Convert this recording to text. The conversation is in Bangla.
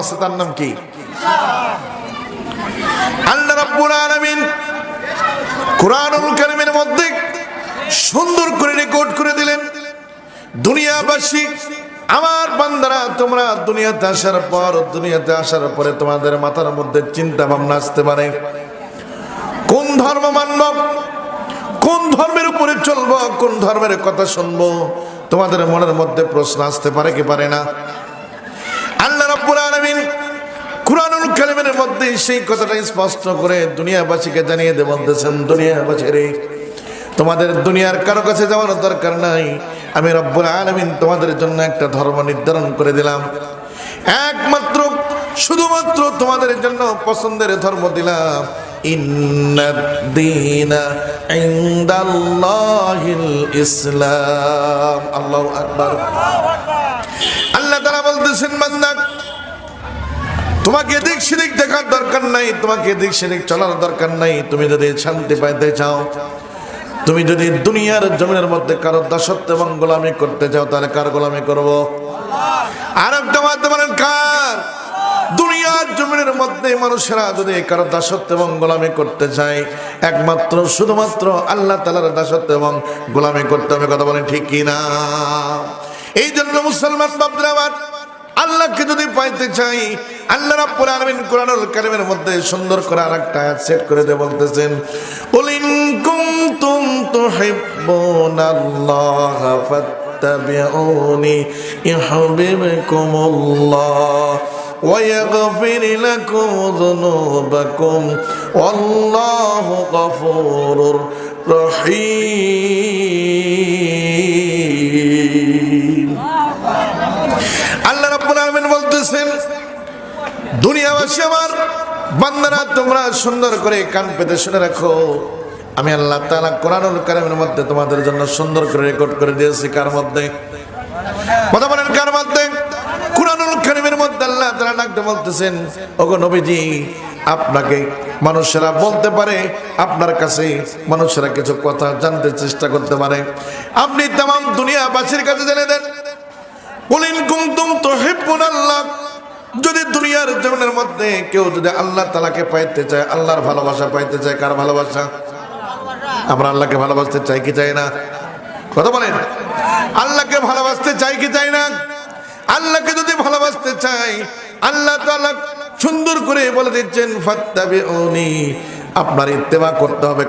আছে তার নাম কি? আল্লাহ রাব্বুল আলামিন কুরআনুল কারীমের মধ্যে সুন্দর করে রেকর্ড করে দিলেন, দুনিয়াবাসী আমার বান্দারা, তোমরা দুনিয়াতে আসার পরে তোমাদের মাথার মধ্যে চিন্তা ভাবনা আসতে পারে, কোন ধর্ম মানব, কোন ধর্মের উপরে চলবো, কোন ধর্মের কথা শুনবো। তোমাদের মনের মধ্যে প্রশ্ন আসতে পারে কি পারে না? আল্লাহ রাব্বুল আলামিন কুরআনুল কারীমের মধ্যে সেই কথাটা স্পষ্ট করে দুনিয়াবাসীকে জানিয়ে দিয়ে বলতেছেন, দুনিয়াবাসীরে তোমাদের দুনিয়ার কারো কাছে যাওয়ার দরকার নাই। আমি রব্বুল আলামিন তোমাদের জন্য একটা ধর্ম নির্ধারণ করে দিলাম, একমাত্র শুধুমাত্র তোমাদের জন্য পছন্দের ধর্ম দিলাম। ইন্নাদ দীনা ইনদাল্লাহিল ইসলাম। আল্লাহু আকবার। আল্লাহ তাআলা বলতেছেন, বান্দা তোমাকে এদিক সেদিক দেখার দরকার নাই, তোমাকে এদিক সেদিক চলার দরকার নাই। তুমি যদি শান্তি পাইতে চাও, তুমি যদি দুনিয়ার জমিনের মধ্যে কারো দাসত্ব এবং গোলামি করতে চাও, তাহলে কার গোলামি করবো? আর একটা মাধ্যম বলেন কার? দুনিয়ার জমিনের মধ্যে মানুষেরা যদি কারো দাসত্ব এবং গোলামি করতে চায়, একমাত্র শুধুমাত্র আল্লাহ তাআলার দাসত্ব এবং গোলামি করতে হবে। কথা বলেন ঠিক কি না? এই জন্য মুসলমান বাপরা আমার আল্লাহকে যদি পাইতে চাই, আল্লাহ রাব্বুল আলামিন কুরআনুল কারীমের মধ্যে সুন্দর করে আরেকটা আয়াত সেট করে দিয়ে বলতেছেন, কুল ইন কুনতুম তুহিব্বুনাল্লাহ ফাত্তাবিউনি ইউহিব্বুকুমুল্লাহ ওয়া ইয়াগফির লাকুম যুনুবাকুম ওয়াল্লাহু গফুরুর রহিম। আল্লাহ রাব্বুল আলামিন বলতেছেন, দুনিয়াবাসী আমার বান্দারা, তোমরা সুন্দর করে কান পেতে শুনে রাখো। আমি আল্লাহ তাআলা কুরআনুল কারীমের মধ্যে তোমাদের জন্য সুন্দর করে রেকর্ড করে দিয়েছি। কার মধ্যে? কথা বলেন কার মধ্যে? কুরআনুল কারীমের মধ্যে আল্লাহ তাআলা ডাকতে বলতেছেন, ওগো নবীজি, আপনাকে মানুষেরা বলতে পারে, আপনার কাছে মানুষেরা কিছু কথা জানতে চেষ্টা করতে পারে, আপনি तमाम দুনিয়াবাসীর কাছে জেনে দেন, কুল ইন কুনতুম তুহিব্বুনাল্লাহ, যদি দুনিয়ার জমিনের মধ্যে কেউ যদি আল্লাহ তাআলাকে পাইতে চায়, আল্লাহর ভালোবাসা পাইতে চায়, কার ভালোবাসা? আমরা আল্লাহকে ভালোবাসতে চাই কি চাই না? কথা বলেন, আল্লাহকে ভালোবাসতে চাই কি চাই না? আল্লাহকে যদি ভালোবাসতে চাই, আল্লাহ তাআলা সুন্দর করে বলে দিচ্ছেন, ফাত্তাবিউনি, আপনার ইত্তেবা করতে হবে।